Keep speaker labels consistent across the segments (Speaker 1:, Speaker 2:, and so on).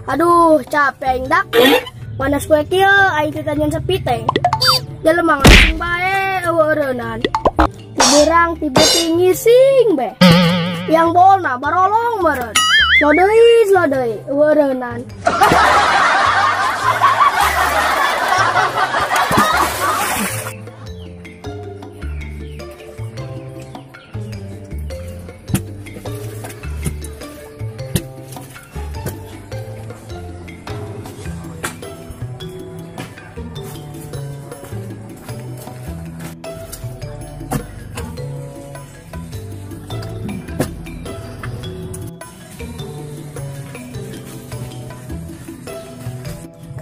Speaker 1: Aduh, capek dak. Panas kue kieu aing teh tanyain sepi teh. Jelema ngasing bae eueureunan. Tiberang tibe tinggi sing be. Yang bolna barolong meureun. Slodeui eueureunan.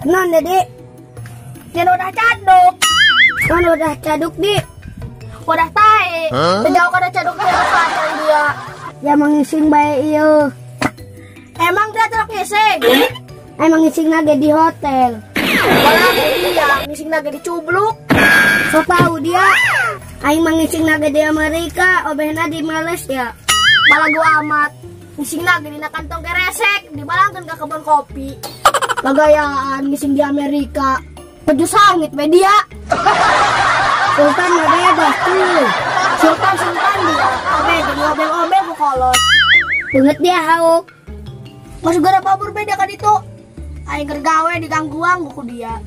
Speaker 1: Non Dede,
Speaker 2: Dia udah caduk.
Speaker 1: non udah caduk di,
Speaker 2: Udah tae. Sejauh kada caduk pasang dia.
Speaker 1: ya mengising bae ieu.
Speaker 2: Emang dia terus ngising.
Speaker 1: Emang ngising lagi di hotel.
Speaker 2: Walau dia ngising lagi di cubluk.
Speaker 1: So tahu dia, aing mengising lagi di Amerika, obehna di Malaysia.
Speaker 2: Balagu amat. Ngising lagi di kantong keresek. Dibalangkan ke kebun kopi.
Speaker 1: Bagayaan ngising di Amerika.
Speaker 2: Baju sangit media.
Speaker 1: Sultan mah bebas tuh.
Speaker 2: Sultan dia. Obeng ku kolot.
Speaker 1: Banget dia hauk.
Speaker 2: Masuk gara babur beda kan itu. Aing kergawe digangguang buku dia.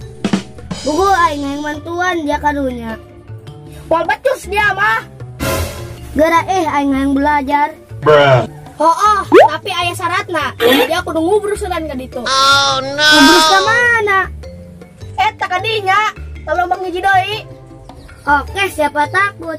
Speaker 1: Buku aing yang mantuan dia karunya.
Speaker 2: Wal becus dia mah.
Speaker 1: Gara aing yang belajar.
Speaker 2: Oh, tapi ayah syaratna. Dia kudu ngubrusunan ka ditu.
Speaker 3: Oh no.
Speaker 1: Ngobrol ke mana?
Speaker 2: Eta kadinya. Kalau mangiji deui.
Speaker 1: Oke, siapa takut?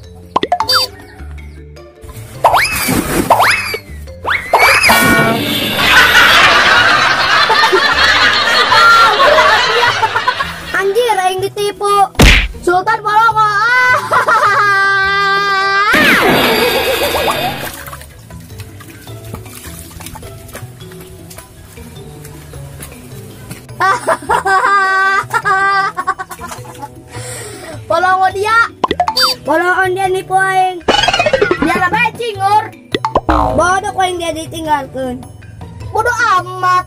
Speaker 1: Anjir, aing ditipu.
Speaker 2: Sultan Palongo. Palongo dia.
Speaker 1: Walau dia nipu aing.
Speaker 2: Dia namanya cingur.
Speaker 1: Bodoh ko yang dia ditinggalkan.
Speaker 2: Bodoh amat.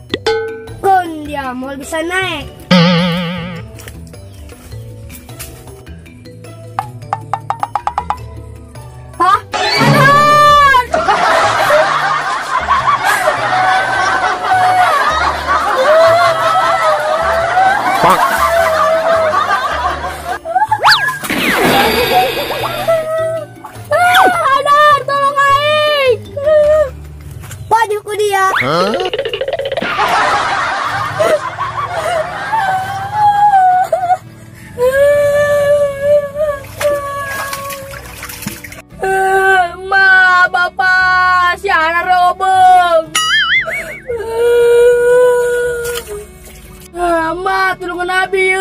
Speaker 1: Kun dia mau bisa naik.
Speaker 2: Hah? Adar, tolong aing.
Speaker 1: Waduh ku dia.
Speaker 2: Ma, bapak, si anak robong. Ma, tulungan Nabi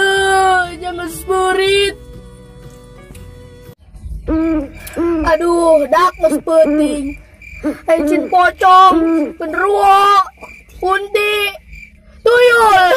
Speaker 2: jangan spurit. Aduh, dak mas penting. Encin pocong, penderuwo, kunti, tuyul.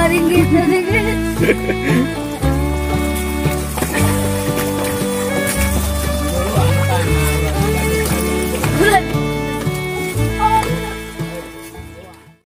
Speaker 1: Ringgit.